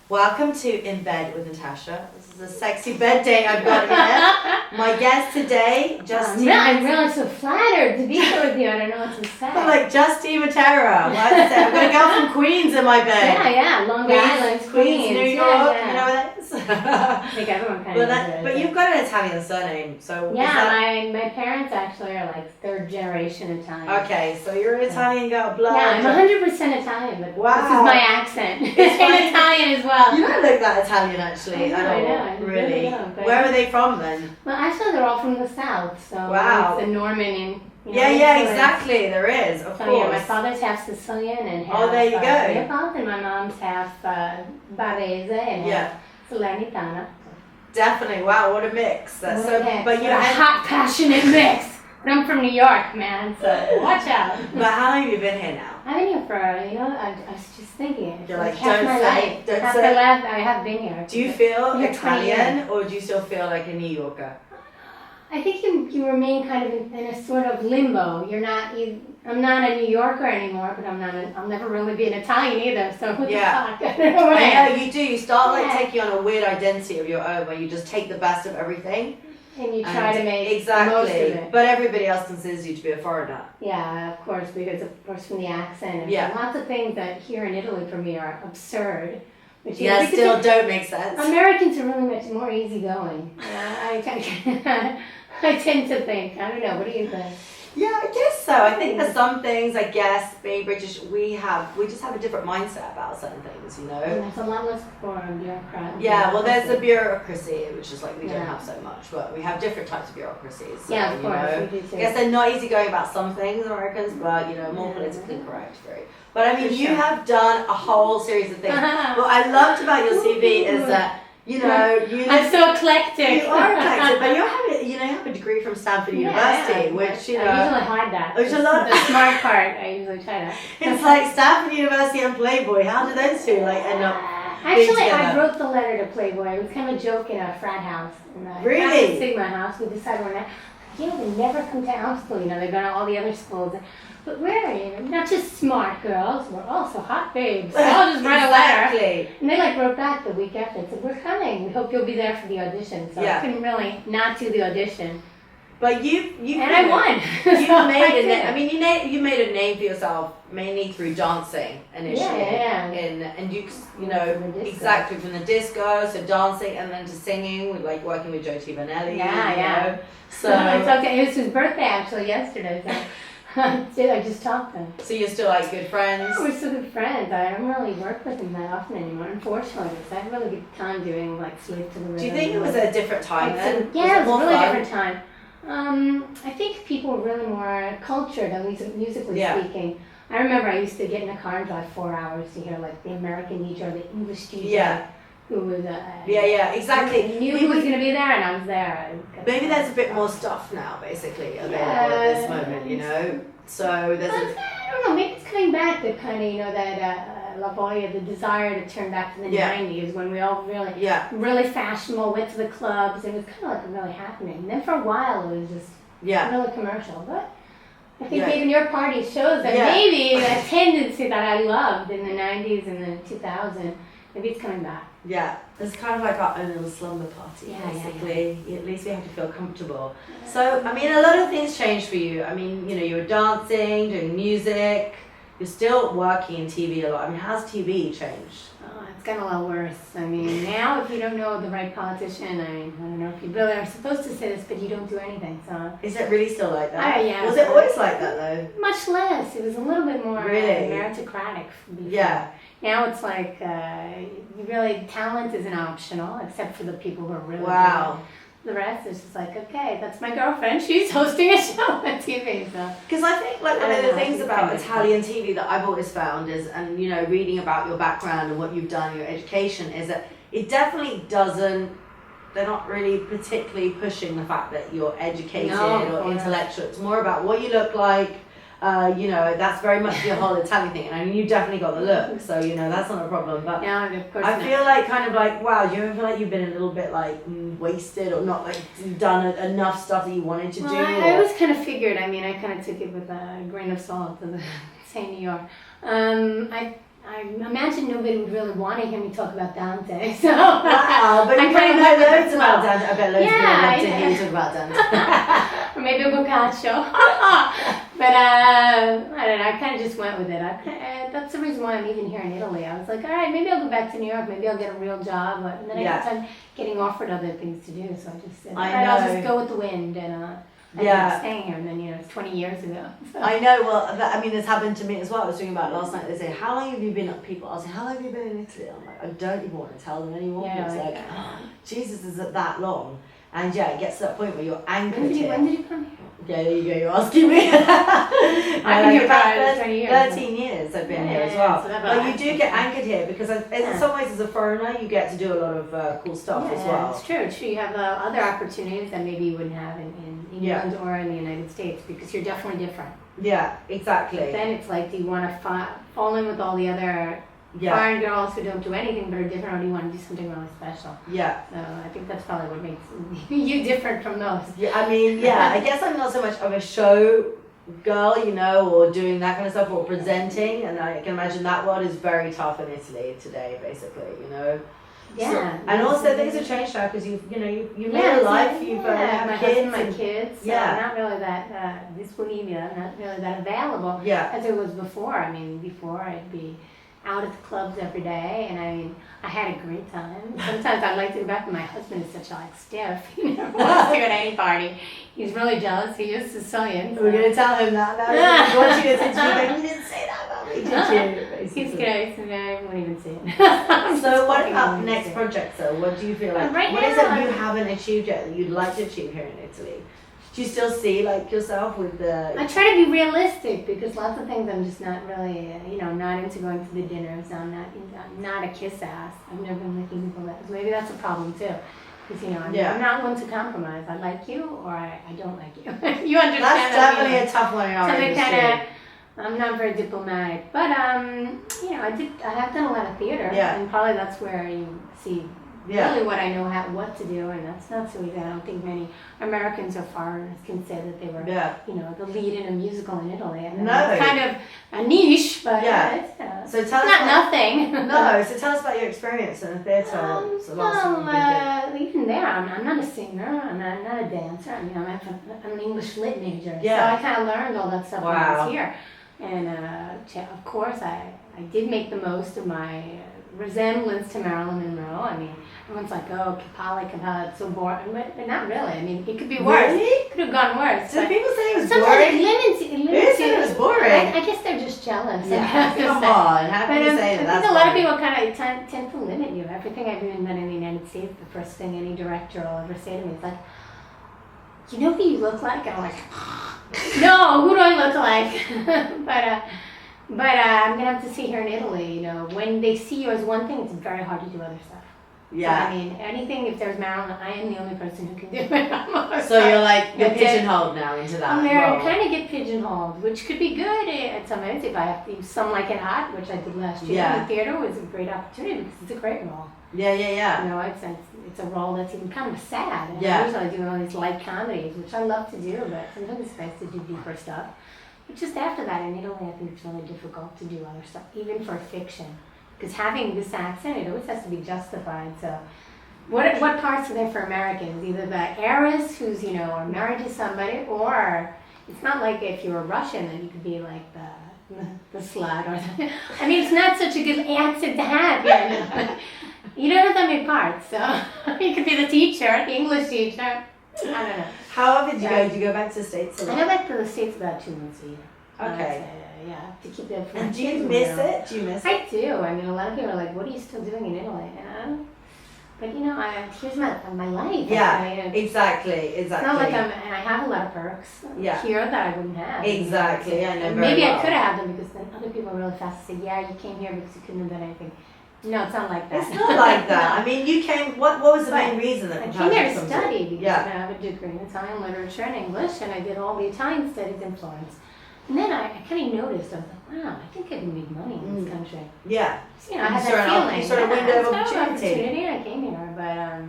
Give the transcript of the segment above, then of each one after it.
Welcome to In Bed with Natasha. This is a sexy bed date I've got here. My guest today, Justine. I'm really so flattered to be here with you. I don't know what to say. But like Justine Mattera. I've got a girl from Queens in my bed. Yeah, Long Island, Queens, New York. Yeah. You know where that is? I think everyone kind of knows. But you've got an Italian surname, so yeah. My parents actually are like third generation Italian. Okay, so you're an Italian girl, blood. Yeah, I'm 100% Italian, but wow. This is my accent. It's Italian as well. You don't look that Italian actually. I know. Really? Know, where are they from then? Well, actually, they're all from the south. So wow. It's a Norman and. Yeah, exactly. There is, of course. Yeah, my father's half Sicilian and half there you go. Nepal, and my mom's half Barese and half Salernitana. Definitely. Wow, what a mix. That's so. Mix. But you a hot, passionate mix. But I'm from New York, man. So watch out. But how long have you been here now? I've been here for I was just thinking. It's you're like half my life. Don't half say. my life, I have been here. Do you feel Italian, or do you still feel like a New Yorker? I think you remain kind of in a sort of limbo. You're not. I'm not a New Yorker anymore, but I'll never really be an Italian either. So what the fuck? I don't know what I know you do. You start like taking on a weird identity of your own, where you just take the best of everything. And you try to make exactly. most of it. But everybody else considers you to be a foreigner. Yeah, of course, because of course from the accent and from lots of things that here in Italy for me are absurd. Which still don't make sense. Americans are really much more easygoing. I tend to think. I don't know. What do you think? Yeah, I guess so. I think there's some things, I guess, being British, we just have a different mindset about certain things, you know? And there's a lot less for bureaucracy. Yeah, well, there's the bureaucracy, which is like we don't have so much, but we have different types of bureaucracies. So, of course, we do too. I guess they're not easygoing about some things, Americans, but, more politically correct, very. But I mean, you have done a whole series of things. What I loved about your CV is that I'm so eclectic. You are eclectic, but you have a degree from Stanford University, which I usually hide that. Which a lot. The smart part, I usually try to. It's like Stanford University and Playboy. How do those two end up? Actually, I wrote the letter to Playboy. It was kind of a joke in a frat house. Really? Sigma house. We decided one night, they never come to our school. They've gone to all the other schools. But we're not just smart girls, we're also hot babes. So I'll just write a letter. And they wrote back the week after and said, we're coming. We hope you'll be there for the audition. So I couldn't really not do the audition. But you and I won. You made a name for yourself mainly through dancing initially. And you exactly from the disco, so dancing, and then to singing with working with Joe T. Vanelli. So it's okay. It was his birthday actually yesterday. So. I just talked to him. So you're still good friends? Yeah, we're still good friends. I don't really work with him that often anymore, unfortunately, because I had a really good time doing Sleep to the Rhythm. Do you think it was a different time then? Yeah, it was a really different time. I think people were really more cultured, at least musically speaking. I remember I used to get in a car and drive 4 hours to hear the American DJ or the English DJ. Yeah. Who was exactly. Knew who was going to be there, and I was there. Maybe there's a bit more stuff now, basically available at this moment. So there's. I don't know. Maybe it's coming back. The kind of that La Boya, the desire to turn back to the '90s when we all really fashionable, went to the clubs. It was kind of really happening. And then for a while it was just really commercial, but. I think even your party shows that maybe that tendency that I loved in the '90s and the 2000s. Maybe it's coming back. Yeah, it's kind of our own little slumber party, basically. At least we have to feel comfortable. So, a lot of things changed for you. You were dancing, doing music. You're still working in TV a lot. How's TV changed? Oh, it's gotten a lot worse. Now if you don't know the right politician, I don't know if you really are supposed to say this, but you don't do anything. So. Is it really still like that? Yeah. Was it always like that though? Much less. It was a little bit more meritocratic before. Yeah. Now it's talent isn't optional, except for the people who are really good. The rest is just okay, that's my girlfriend. She's hosting a show on TV. Because I think one of the things about Italian TV that I've always found is, and reading about your background and what you've done, your education, is that it definitely doesn't. They're not really particularly pushing the fact that you're educated or intellectual. It's more about what you look like. That's very much your whole Italian thing, and you definitely got the look, so that's not a problem. But of course I feel wow, do you ever feel like you've been a little bit wasted or not done enough stuff that you wanted to do? I always kind of figured. I kind of took it with a grain of salt, saying New York. I imagine nobody would really want to hear me talk about Dante. So wow, but you kind of know loads about Dante. I bet loads of people love to hear you talk about Dante. Or maybe a Boccaccio. But I don't know. I kind of just went with it. That's the reason why I'm even here in Italy. I was like, all right, maybe I'll go back to New York. Maybe I'll get a real job. And then I kept on getting offered other things to do. So I just said, all right, I'll just go with the wind. And I ended up staying here. And then, it's 20 years ago. So. I know. Well, it's happened to me as well. I was talking about it last night. They say, how long have you been, people ask me, how long have you been in Italy? I'm like, I don't even want to tell them anymore. Yeah, it's like, Jesus, is it that long? And it gets to that point where you're anchored here. When did you come here? Yeah, there you go, you're asking me. I've been here about 20 years. 13 years I've been here as well. So but you do get anchored here because in some ways as a foreigner you get to do a lot of cool stuff as well. It's true. You have other opportunities that maybe you wouldn't have in England or in the United States because you're definitely different. Yeah, exactly. But then it's like, do you want to fall in with all the other foreign girls who don't do anything but are different, or do you want to do something really special? Yeah. So I think that's probably what makes you different from those. Yeah, I guess I'm not so much of a show girl, or doing that kind of stuff, or presenting, and I can imagine that world is very tough in Italy today, basically, Yeah. So, and also things have changed now because you've made a life, you've had my kids. My kids. So not really that disponibile, not really that available as it was before. Before I'd be out at the clubs every day, and I had a great time. Sometimes I'd like to go back, but my husband is such a stiff. He never wants to go to any party. He's really jealous. He is Sicilian. So. We're going to tell him that now. I want you to say to me, you didn't say that about me, did you? He's good. I won't even say it. So what about next project, though? What do you feel like? What is it you haven't achieved yet that you'd like to achieve here in Italy? Do you still see yourself with the? I try to be realistic because lots of things I'm just not really, not into going to the dinners. I'm not a kiss ass. I've never been licking people lips. Maybe that's a problem too, because I'm not one to compromise. I like you or I don't like you. You understand? That's definitely a tough one in our industry. I'm not very diplomatic, but I have done a lot of theater, and probably that's where you see. Really what I know what to do, and that's not so easy. I don't think many Americans or foreigners can say that they were, the lead in a musical in Italy. And it's kind of a niche, but so it's not nothing. No, so tell us about your experience in the theatre. Even there, I'm not a singer, I'm not a dancer. I'm an English lit major, so I kind of learned all that stuff when I was here. And of course, I did make the most of my resemblance to Marilyn Monroe. Everyone's like, oh, Capali, it's so boring. But not really. It could be worse. Really? It could have gone worse. So people say it was sometimes boring? It limits you. It was boring. I guess they're just jealous. Yeah, come on. How can you say that? I think a lot of people kind of tend to limit you. Everything I've even done in the United States, the first thing any director will ever say to me is like, you know who you look like? And I'm like, no, who do I look like? But I'm going to have to see here in Italy, when they see you as one thing, it's very hard to do other stuff. Yeah. So, anything, if there's Marilyn, I am the only person who can do it. So you're pigeonholed now into that I kind of get pigeonholed, which could be good at some ways if I have to. Some Like It Hot, which I did last year. Yeah. The theater was a great opportunity because it's a great role. Yeah. It's a role that's even kind of sad. And I usually do all these light comedies, which I love to do, but sometimes it's nice to do deeper stuff. But just after that, in Italy, I think it's really difficult to do other stuff, even for fiction. Because having this accent, it always has to be justified. So what parts are there for Americans? Either the heiress who's, are married to somebody, or it's not like if you were Russian, then you could be like the slut. Or it's not such a good accent to have here. You don't have that many parts. So you could be the teacher, the English teacher. I don't know. How often did you go? Did you go back to the States? I go back to the States about 2 months a year. Okay. To keep them from. And do you miss it? I do. A lot of people are like, "What are you still doing in Italy?" But here's my life. Yeah, exactly. It's not like and I have a lot of perks here that I wouldn't have. Exactly. I know. Maybe I could have them because then other people are really fast to say, "Yeah, you came here because you couldn't have done anything." No, it's not like that. It's not like that. You came. What was the main reason that I came here to study because I have a degree in Italian literature and English, and I did all the Italian studies in Florence. And then I kind of noticed, I was like, wow, I think I can make money in this country. Yeah. I had that feeling. You sort of window of opportunity. And I came here, but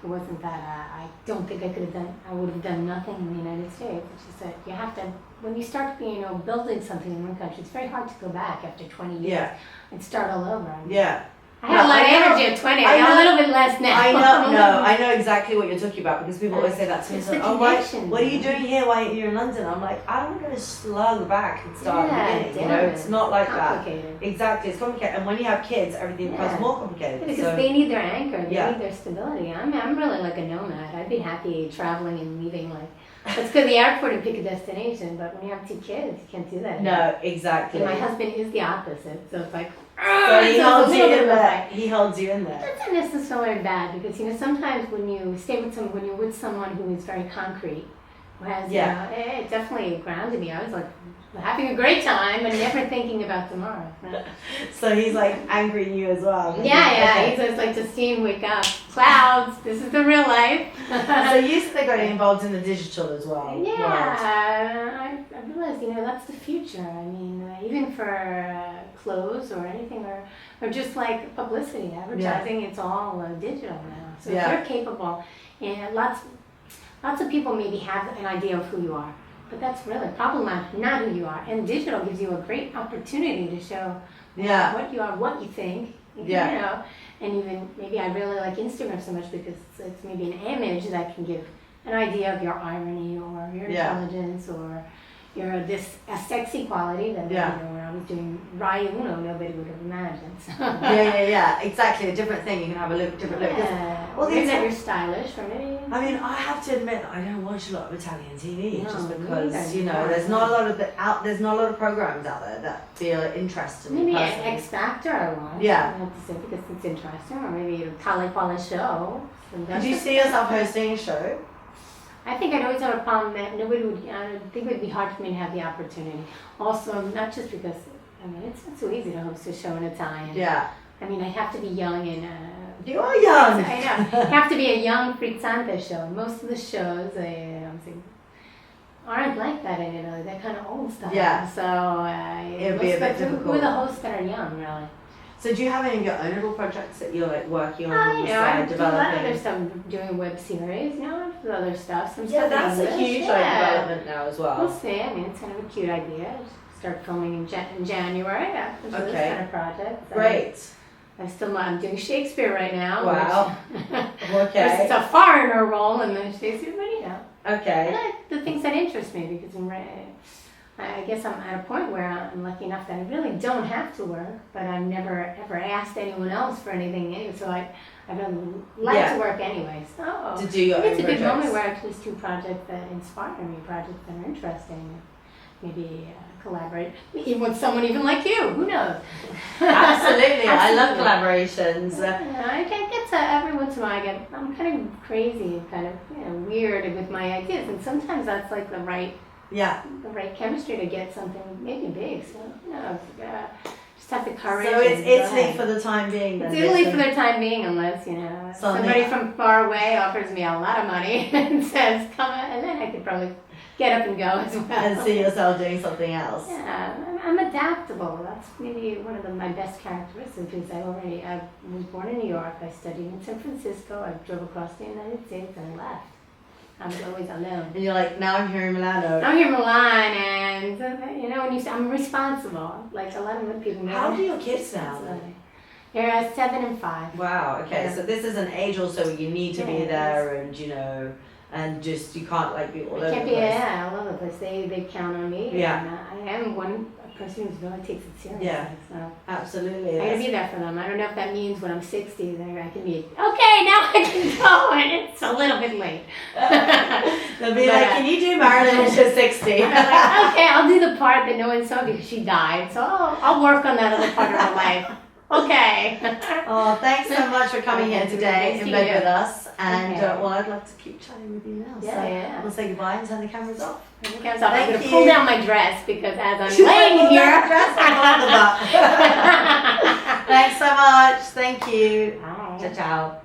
it wasn't that I don't think I would have done nothing in the United States. It's just that you have to, when you start, building something in one country, it's very hard to go back after 20 years and start all over. I had a lot of energy at 20. I got a little bit less now. I know exactly what you're talking about because people always say that to me. So, what are you doing here while you're in London? I'm like, I don't want to slug back and start at the beginning. It's not like that. Exactly, it's complicated. And when you have kids, everything becomes more complicated. Because they need their anchor, they need their stability. I'm really like a nomad. I'd be happy traveling and leaving let's go to the airport and pick a destination. But when you have 2 kids, you can't do that. No, exactly. And my husband is the opposite, so it's like. So he holds you in there. He holds you in there. That's not necessarily bad because sometimes when you stay with when you're with someone who is very concrete, who has it definitely grounded me. I was like having a great time and never thinking about tomorrow. So he's like angry at you as well. Yeah. He's just like, Justine, wake up, clouds. This is the real life. So you still got involved in the digital as well. Yeah, I realized that's the future. I mean, even for clothes or anything or just like publicity, advertising, it's all digital now. So if you're capable, and lots of people maybe have an idea of who you are. But that's really probably not who you are. And digital gives you a great opportunity to show what you are, what you think. And even maybe I really like Instagram so much because it's maybe an image that can give an idea of your irony or your intelligence or a sexy quality that when I was doing Rai Uno, nobody would have imagined. So. Exactly, a different thing. You can have a different look. Well, maybe that you're stylish, or maybe. I mean, I have to admit, I don't watch a lot of Italian TV just because there's not a lot of there's not a lot of programs out there that feel interesting. Maybe an X Factor I watch. I have to say because it's interesting, or maybe a Tale Quale show. Could you see yourself hosting a show? I think I'd always have a problem that I think it would be hard for me to have the opportunity. Also, not just because, it's not so easy to host a show in Italian. Yeah. I mean, I'd have to be young and... you are young! I know. It'd have to be a young frizzante show. Most of the shows, aren't like that in Italy. They're kind of old style. Yeah. So, it would be a bit difficult. Who are the hosts that are young, really? So do you have any of your own little projects that you're working on the side, I developing? do a lot of other stuff. I'm doing a web series, other stuff. That's a huge development now as well. We'll see. I mean, it's kind of a cute idea. Start filming in January. This kind of project. Great. I'm doing Shakespeare right now. Wow. Okay. It's a foreigner role in the Shakespeare, but Okay. I like the things that interest me because I guess I'm at a point where I'm lucky enough that I really don't have to work, but I've never ever asked anyone else for anything anyway, so I really like to work anyway. So to do your own it's a good projects. moment where I choose 2 projects that inspire me, projects that are interesting. Maybe collaborate even with someone even like you. Who knows? Absolutely. I love collaborations. I get to every once in a while. I'm kind of crazy, kind of weird with my ideas, and sometimes that's like the right chemistry to get something maybe big. So just have the courage. So it's Italy for the time being. It's Italy for the time being, unless somebody from far away offers me a lot of money and says come on, and then I could probably get up and go as well. And see yourself doing something else. Yeah, I'm adaptable. That's maybe one of my best characteristics. Is I was born in New York. I studied in San Francisco. I drove across the United States and I left. I was always alone. And you're like, now I'm here in Milano. I'm here in Milan, and when you say I'm responsible, like a lot of other people. How old are your kids now? They're 7 and 5. Wow. Okay, so this is an age also where you need to be there, and and just you can't be all over the place. All over the place. They count on me. Yeah. And I am one person who really takes it seriously. Yeah. So absolutely. I gotta be there for them. I don't know if that means when I'm 60, I can be okay. Now I can go, and it's a little bit late. They'll be like, "Can you do Marilyn when she's 60?" I'm like, okay, I'll do the part that no one saw because she died. So I'll work on that other part of her life. Okay. Oh, thanks so much for coming here today in bed with us. And Okay. I'd love to keep chatting with you now. Yeah. We'll say goodbye and turn the cameras off. I'm going to pull down my dress because as I'm laying here. Thanks so much. Thank you. Bye. Ciao, ciao.